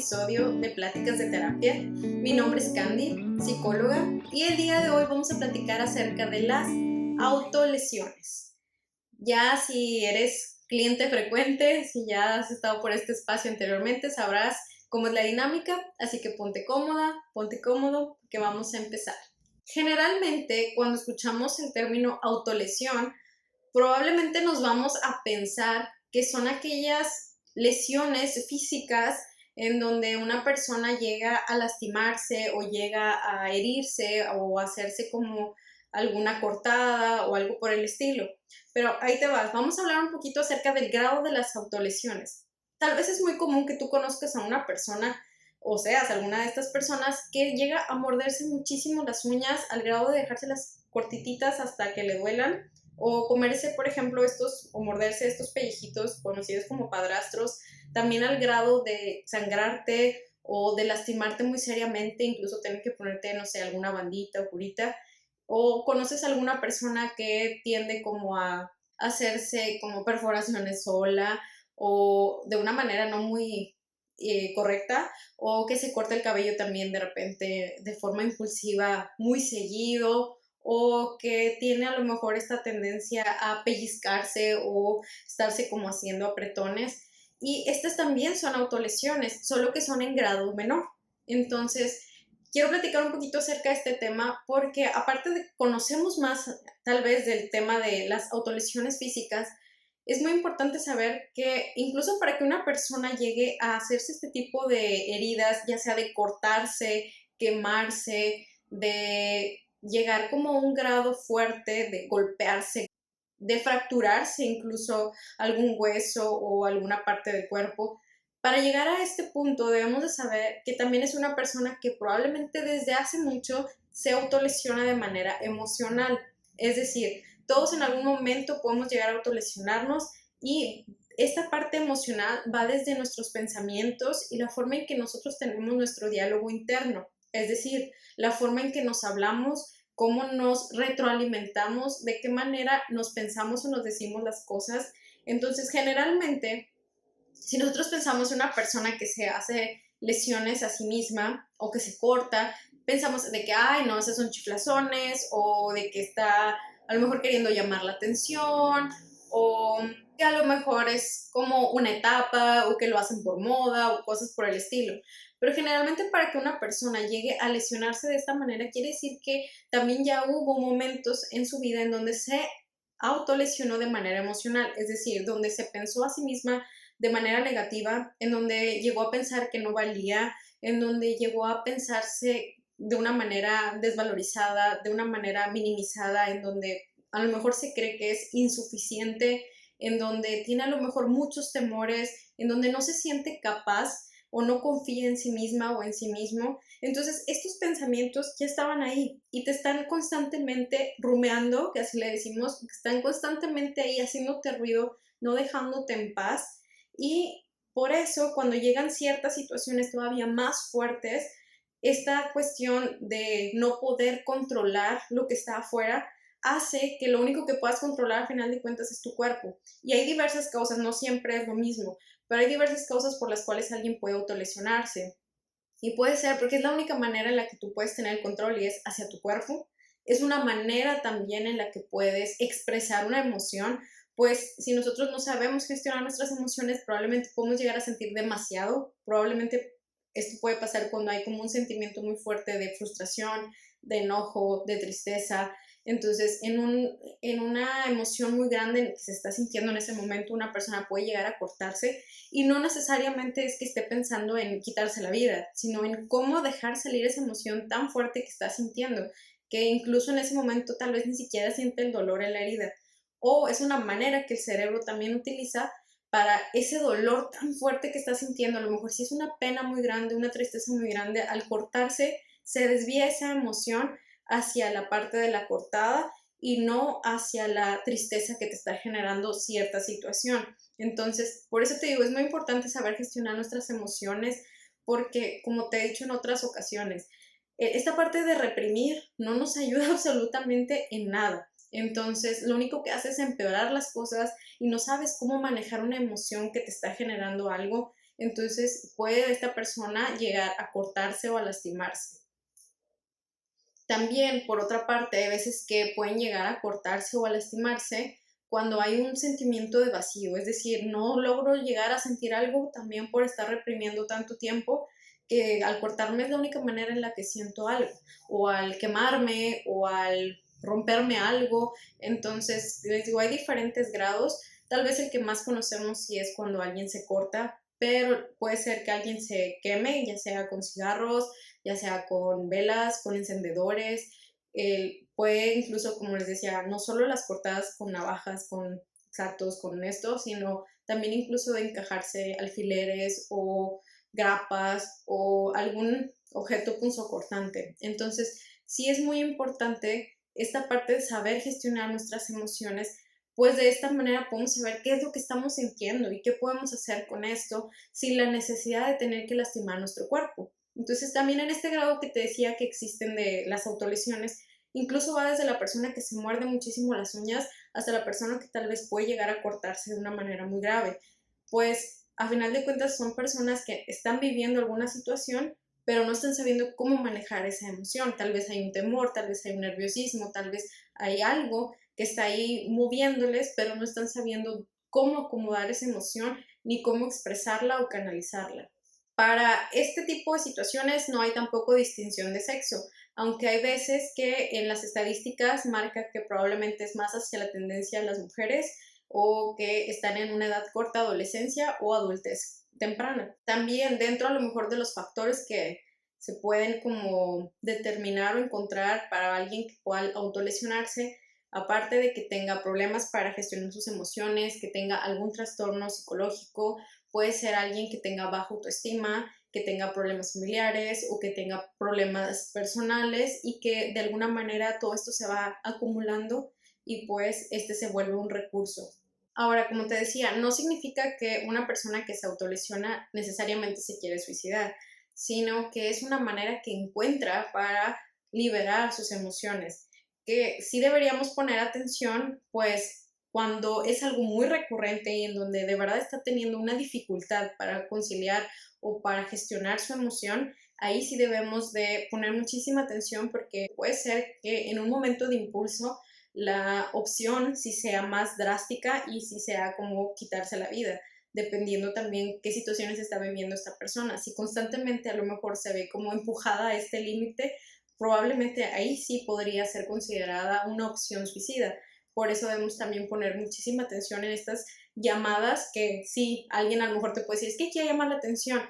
episodio de Pláticas de Terapia. Mi nombre es Candy, psicóloga, y el día de hoy vamos a platicar acerca de las autolesiones. Ya si eres cliente frecuente, si ya has estado por este espacio anteriormente, sabrás cómo es la dinámica, así que ponte cómoda, ponte cómodo, que vamos a empezar. Generalmente, cuando escuchamos el término autolesión, probablemente nos vamos a pensar que son aquellas lesiones físicas en donde una persona llega a lastimarse o llega a herirse o a hacerse como alguna cortada o algo por el estilo. Pero ahí te vas, vamos a hablar un poquito acerca del grado de las autolesiones. Tal vez es muy común que tú conozcas a una persona o seas alguna de estas personas que llega a morderse muchísimo las uñas al grado de dejárselas cortititas hasta que le duelan, o comerse, por ejemplo, o morderse estos pellejitos conocidos como padrastros, también al grado de sangrarte o de lastimarte muy seriamente, incluso tener que ponerte, no sé, alguna bandita o curita. O conoces a alguna persona que tiende como a hacerse como perforaciones sola o de una manera no muy correcta, o que se corta el cabello también de repente de forma impulsiva muy seguido, o que tiene a lo mejor esta tendencia a pellizcarse o estarse como haciendo apretones. Y estas también son autolesiones, solo que son en grado menor. Entonces, quiero platicar un poquito acerca de este tema porque aparte de conocemos más tal vez del tema de las autolesiones físicas, es muy importante saber que incluso para que una persona llegue a hacerse este tipo de heridas, ya sea de cortarse, quemarse, de llegar como a un grado fuerte, de golpearse, de fracturarse incluso algún hueso o alguna parte del cuerpo, para llegar a este punto debemos de saber que también es una persona que probablemente desde hace mucho se autolesiona de manera emocional. Es decir, todos en algún momento podemos llegar a autolesionarnos, y esta parte emocional va desde nuestros pensamientos y la forma en que nosotros tenemos nuestro diálogo interno. Es decir, la forma en que nos hablamos, cómo nos retroalimentamos, de qué manera nos pensamos o nos decimos las cosas. Entonces, generalmente, si nosotros pensamos en una persona que se hace lesiones a sí misma o que se corta, pensamos de que, ay, no, esas son chiflazones, o de que está a lo mejor queriendo llamar la atención, o que a lo mejor es como una etapa, o que lo hacen por moda, o cosas por el estilo. Pero generalmente para que una persona llegue a lesionarse de esta manera, quiere decir que también ya hubo momentos en su vida en donde se autolesionó de manera emocional, es decir, donde se pensó a sí misma de manera negativa, en donde llegó a pensar que no valía, en donde llegó a pensarse de una manera desvalorizada, de una manera minimizada, en donde a lo mejor se cree que es insuficiente, en donde tiene a lo mejor muchos temores, en donde no se siente capaz o no confía en sí misma o en sí mismo. Entonces, estos pensamientos ya estaban ahí y te están constantemente rumeando, que así le decimos, están constantemente ahí haciéndote ruido, no dejándote en paz. Y por eso, cuando llegan ciertas situaciones todavía más fuertes, esta cuestión de no poder controlar lo que está afuera hace que lo único que puedas controlar al final de cuentas es tu cuerpo. Y hay diversas causas, no siempre es lo mismo, pero hay diversas causas por las cuales alguien puede autolesionarse. Y puede ser porque es la única manera en la que tú puedes tener el control, y es hacia tu cuerpo. Es una manera también en la que puedes expresar una emoción, pues si nosotros no sabemos gestionar nuestras emociones, probablemente podemos llegar a sentir demasiado. Probablemente esto puede pasar cuando hay como un sentimiento muy fuerte de frustración, de enojo, de tristeza. Entonces, en una emoción muy grande que se está sintiendo en ese momento, una persona puede llegar a cortarse, y no necesariamente es que esté pensando en quitarse la vida, sino en cómo dejar salir esa emoción tan fuerte que está sintiendo, que incluso en ese momento tal vez ni siquiera siente el dolor en la herida. O es una manera que el cerebro también utiliza para ese dolor tan fuerte que está sintiendo. A lo mejor si es una pena muy grande, una tristeza muy grande, al cortarse se desvía esa emoción hacia la parte de la cortada y no hacia la tristeza que te está generando cierta situación. Entonces, por eso te digo, es muy importante saber gestionar nuestras emociones, porque como te he dicho en otras ocasiones, esta parte de reprimir no nos ayuda absolutamente en nada. Entonces, lo único que hace es empeorar las cosas y no sabes cómo manejar una emoción que te está generando algo, Entonces puede esta persona llegar a cortarse o a lastimarse. También, por otra parte, hay veces que pueden llegar a cortarse o a lastimarse cuando hay un sentimiento de vacío, es decir, no logro llegar a sentir algo también por estar reprimiendo tanto tiempo, que al cortarme es la única manera en la que siento algo, o al quemarme, o al romperme algo. Entonces, les digo, hay diferentes grados. Tal vez el que más conocemos sí es cuando alguien se corta, pero puede ser que alguien se queme, ya sea con cigarros, ya sea con velas, con encendedores. Puede incluso, como les decía, no solo las cortadas con navajas, con exactos, con esto, sino también incluso de encajarse alfileres o grapas o algún objeto punzocortante. Entonces, sí es muy importante esta parte de saber gestionar nuestras emociones, pues de esta manera podemos saber qué es lo que estamos sintiendo y qué podemos hacer con esto sin la necesidad de tener que lastimar nuestro cuerpo. Entonces también en este grado que te decía que existen de las autolesiones, incluso va desde la persona que se muerde muchísimo las uñas hasta la persona que tal vez puede llegar a cortarse de una manera muy grave. Pues a final de cuentas son personas que están viviendo alguna situación, pero no están sabiendo cómo manejar esa emoción. Tal vez hay un temor, tal vez hay un nerviosismo, tal vez hay algo que está ahí moviéndoles, pero no están sabiendo cómo acomodar esa emoción ni cómo expresarla o canalizarla. Para este tipo de situaciones no hay tampoco distinción de sexo, aunque hay veces que en las estadísticas marca que probablemente es más hacia la tendencia de las mujeres o que están en una edad corta, adolescencia o adultez temprana. También dentro a lo mejor de los factores que se pueden como determinar o encontrar para alguien que pueda autolesionarse, aparte de que tenga problemas para gestionar sus emociones, que tenga algún trastorno psicológico, puede ser alguien que tenga baja autoestima, que tenga problemas familiares o que tenga problemas personales y que de alguna manera todo esto se va acumulando y pues este se vuelve un recurso. Ahora, como te decía, no significa que una persona que se autolesiona necesariamente se quiere suicidar, sino que es una manera que encuentra para liberar sus emociones, que sí deberíamos poner atención, pues cuando es algo muy recurrente y en donde de verdad está teniendo una dificultad para conciliar o para gestionar su emoción, ahí sí debemos de poner muchísima atención porque puede ser que en un momento de impulso la opción sí sea más drástica y sí sea como quitarse la vida, dependiendo también qué situaciones está viviendo esta persona. Si constantemente a lo mejor se ve como empujada a este límite, probablemente ahí sí podría ser considerada una opción suicida. Por eso debemos también poner muchísima atención en estas llamadas que sí, alguien a lo mejor te puede decir, es que quiere llamar la atención.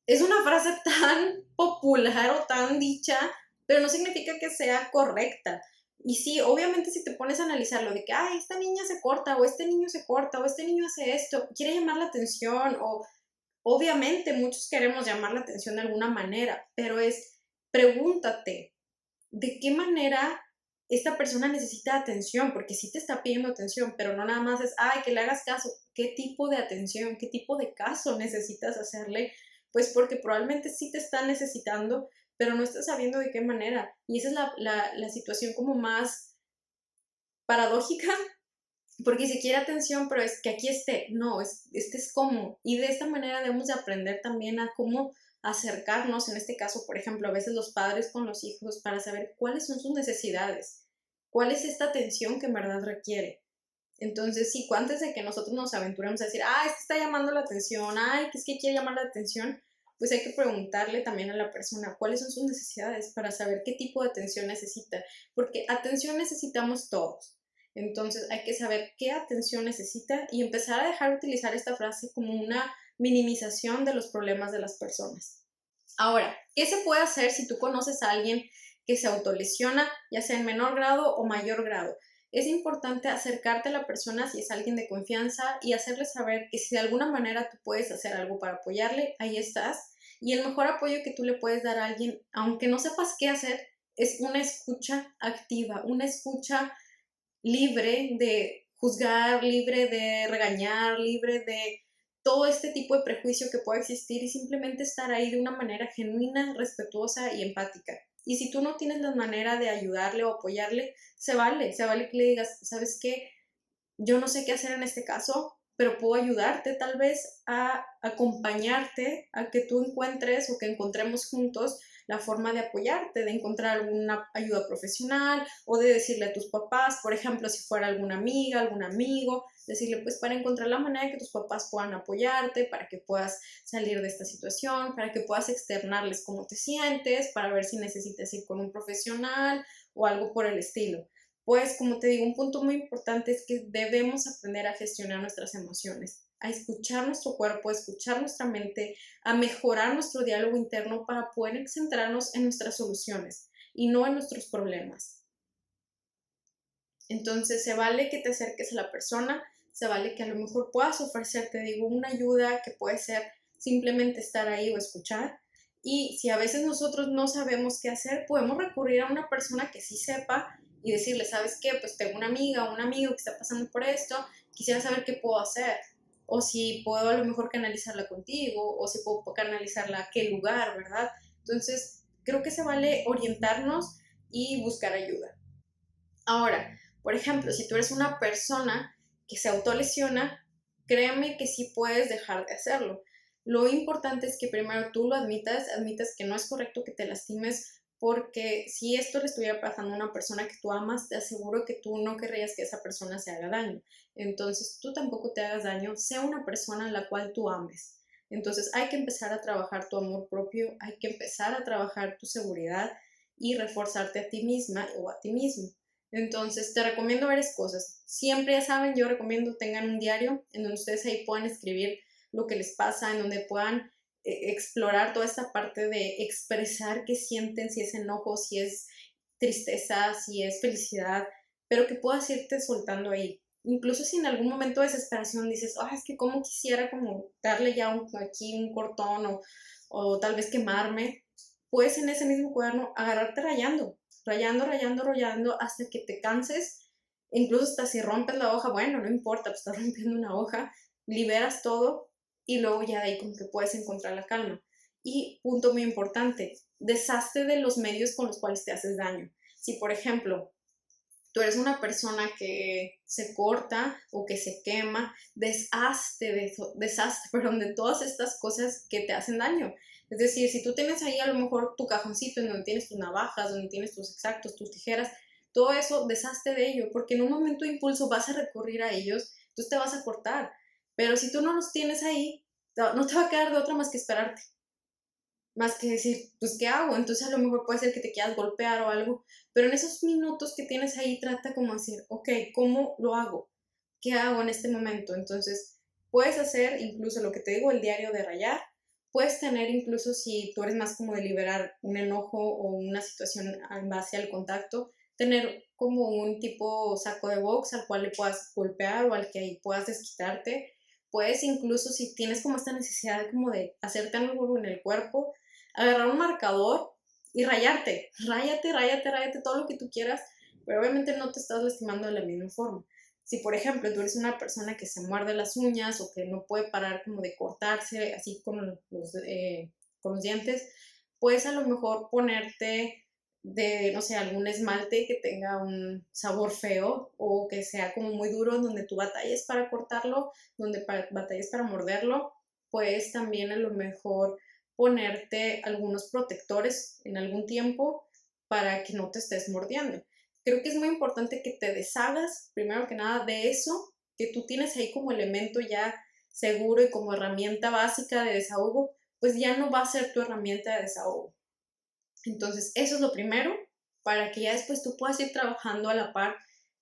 Es una frase tan popular o tan dicha, pero no significa que sea correcta. Y sí, obviamente si te pones a analizarlo de que, ay, esta niña se corta, o este niño se corta, o este niño hace esto, quiere llamar la atención, o obviamente muchos queremos llamar la atención de alguna manera, pero pregúntate, ¿de qué manera esta persona necesita atención? Porque sí te está pidiendo atención, pero no nada más es, ay, que le hagas caso. ¿Qué tipo de atención, qué tipo de caso necesitas hacerle? Pues porque probablemente sí te está necesitando, pero no estás sabiendo de qué manera. Y esa es la situación como más paradójica, porque si quiere atención, pero es que aquí esté, no, este es cómo. Y de esta manera debemos de aprender también a cómo acercarnos, en este caso, por ejemplo, a veces los padres con los hijos para saber cuáles son sus necesidades, cuál es esta atención que en verdad requiere. Entonces, sí, antes de que nosotros nos aventuremos a decir, ah, es que está llamando la atención, ay, que es que quiere llamar la atención, pues hay que preguntarle también a la persona cuáles son sus necesidades para saber qué tipo de atención necesita, porque atención necesitamos todos. Entonces hay que saber qué atención necesita y empezar a dejar de utilizar esta frase como una minimización de los problemas de las personas. Ahora, ¿qué se puede hacer si tú conoces a alguien que se autolesiona, ya sea en menor grado o mayor grado? Es importante acercarte a la persona si es alguien de confianza y hacerle saber que si de alguna manera tú puedes hacer algo para apoyarle, ahí estás. Y el mejor apoyo que tú le puedes dar a alguien, aunque no sepas qué hacer, es una escucha activa, una escucha libre de juzgar, libre de regañar, libre de todo este tipo de prejuicio que pueda existir y simplemente estar ahí de una manera genuina, respetuosa y empática. Y si tú no tienes la manera de ayudarle o apoyarle, se vale que le digas, ¿sabes qué? Yo no sé qué hacer en este caso, pero puedo ayudarte tal vez a acompañarte a que tú encuentres o que encontremos juntos la forma de apoyarte, de encontrar alguna ayuda profesional o de decirle a tus papás, por ejemplo, si fuera alguna amiga, algún amigo, decirle pues para encontrar la manera de que tus papás puedan apoyarte, para que puedas salir de esta situación, para que puedas externarles cómo te sientes, para ver si necesitas ir con un profesional o algo por el estilo. Pues como te digo, un punto muy importante es que debemos aprender a gestionar nuestras emociones, a escuchar nuestro cuerpo, a escuchar nuestra mente, a mejorar nuestro diálogo interno para poder centrarnos en nuestras soluciones y no en nuestros problemas. Entonces se vale que te acerques a la persona, se vale que a lo mejor puedas ofrecer, te digo, una ayuda que puede ser simplemente estar ahí o escuchar. Y si a veces nosotros no sabemos qué hacer, podemos recurrir a una persona que sí sepa y decirle, ¿sabes qué? Pues tengo una amiga o un amigo que está pasando por esto, quisiera saber qué puedo hacer. O si puedo a lo mejor canalizarla contigo, o si puedo canalizarla a qué lugar, ¿verdad? Entonces, creo que se vale orientarnos y buscar ayuda. Ahora, por ejemplo, si tú eres una persona que se autolesiona, créeme que sí puedes dejar de hacerlo. Lo importante es que primero tú lo admitas que no es correcto que te lastimes, porque si esto le estuviera pasando a una persona que tú amas, te aseguro que tú no querrías que esa persona se haga daño. Entonces, tú tampoco te hagas daño, sea una persona a la cual tú ames. Entonces, hay que empezar a trabajar tu amor propio, hay que empezar a trabajar tu seguridad y reforzarte a ti misma o a ti mismo. Entonces, te recomiendo varias cosas. Siempre, ya saben, yo recomiendo tengan un diario en donde ustedes ahí puedan escribir lo que les pasa, en donde puedan explorar toda esta parte de expresar qué sienten, si es enojo, si es tristeza, si es felicidad, pero que puedas irte soltando ahí. Incluso si en algún momento de desesperación dices, ah, es que como quisiera como darle ya aquí un cortón o tal vez quemarme, puedes en ese mismo cuaderno agarrarte rayando hasta que te canses, incluso hasta si rompes la hoja, bueno, no importa, pues estás rompiendo una hoja, liberas todo y luego ya de ahí como que puedes encontrar la calma. Y punto muy importante, deshazte de los medios con los cuales te haces daño. Si por ejemplo tú eres una persona que se corta o que se quema, deshazte, perdón, de todas estas cosas que te hacen daño. Es decir, si tú tienes ahí a lo mejor tu cajoncito en donde tienes tus navajas, donde tienes tus exactos, tus tijeras, todo eso, deshazte de ello, porque en un momento de impulso vas a recurrir a ellos, entonces te vas a cortar. Pero si tú no los tienes ahí, no te va a quedar de otra más que esperarte, más que decir, pues, ¿qué hago? Entonces a lo mejor puede ser que te quieras golpear o algo, pero en esos minutos que tienes ahí trata como decir, ok, ¿cómo lo hago? ¿Qué hago en este momento? Entonces puedes hacer incluso lo que te digo, el diario de rayar, puedes tener incluso si tú eres más como de liberar un enojo o una situación en base al contacto, tener como un tipo saco de box al cual le puedas golpear o al que ahí puedas desquitarte. Puedes incluso si tienes como esta necesidad como de hacerte algo en el cuerpo, agarrar un marcador y ráyate todo lo que tú quieras, pero obviamente no te estás lastimando de la misma forma. Si, por ejemplo, tú eres una persona que se muerde las uñas o que no puede parar como de cortarse así con los dientes, puedes a lo mejor ponerte de, no sé, algún esmalte que tenga un sabor feo o que sea como muy duro, donde tú batalles para cortarlo, donde batalles para morderlo. Puedes también a lo mejor ponerte algunos protectores en algún tiempo para que no te estés mordiendo. Creo que es muy importante que te deshagas, primero que nada, de eso que tú tienes ahí como elemento ya seguro y como herramienta básica de desahogo, pues ya no va a ser tu herramienta de desahogo. Entonces, eso es lo primero, para que ya después tú puedas ir trabajando a la par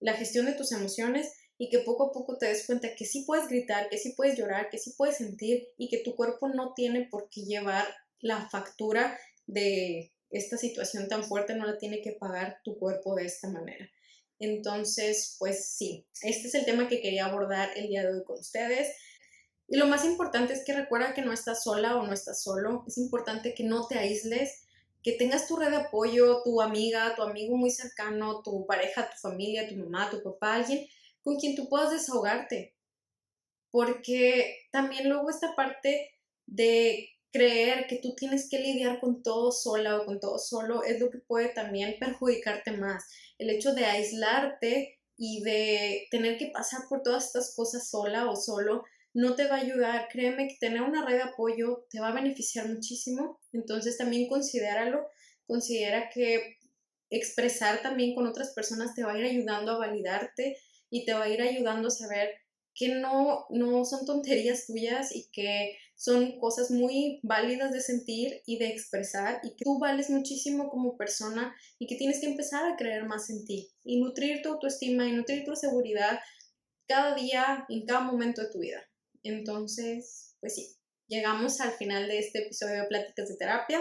la gestión de tus emociones y que poco a poco te des cuenta que sí puedes gritar, que sí puedes llorar, que sí puedes sentir y que tu cuerpo no tiene por qué llevar la factura de esta situación tan fuerte, no la tiene que pagar tu cuerpo de esta manera. Entonces, pues sí, este es el tema que quería abordar el día de hoy con ustedes. Y lo más importante es que recuerda que no estás sola o no estás solo. Es importante que no te aísles, que tengas tu red de apoyo, tu amiga, tu amigo muy cercano, tu pareja, tu familia, tu mamá, tu papá, alguien con quien tú puedas desahogarte. Porque también luego esta parte de creer que tú tienes que lidiar con todo sola o con todo solo es lo que puede también perjudicarte más. El hecho de aislarte y de tener que pasar por todas estas cosas sola o solo no te va a ayudar. Créeme que tener una red de apoyo te va a beneficiar muchísimo. Entonces también considéralo, considera que expresar también con otras personas te va a ir ayudando a validarte y te va a ir ayudando a saber que no son tonterías tuyas y que son cosas muy válidas de sentir y de expresar y que tú vales muchísimo como persona y que tienes que empezar a creer más en ti y nutrir tu autoestima y nutrir tu seguridad cada día, en cada momento de tu vida. Entonces, pues sí, llegamos al final de este episodio de Pláticas de Terapia.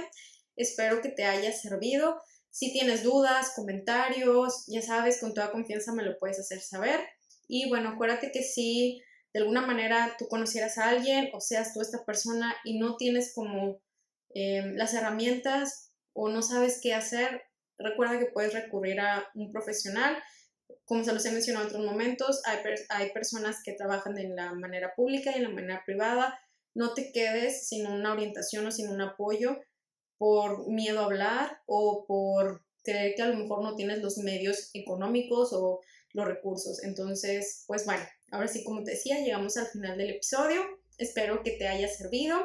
Espero que te haya servido. Si tienes dudas, comentarios, ya sabes, con toda confianza me lo puedes hacer saber. Y bueno, acuérdate que si de alguna manera tú conocieras a alguien o seas tú esta persona y no tienes como las herramientas o no sabes qué hacer, recuerda que puedes recurrir a un profesional. Como se los he mencionado en otros momentos, hay personas que trabajan en la manera pública y en la manera privada. No te quedes sin una orientación o sin un apoyo por miedo a hablar o por creer que a lo mejor no tienes los medios económicos o los recursos. Entonces, pues bueno, ahora sí, como te decía, llegamos al final del episodio. Espero que te haya servido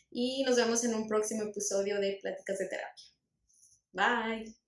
y nos vemos en un próximo episodio de Pláticas de Terapia. Bye.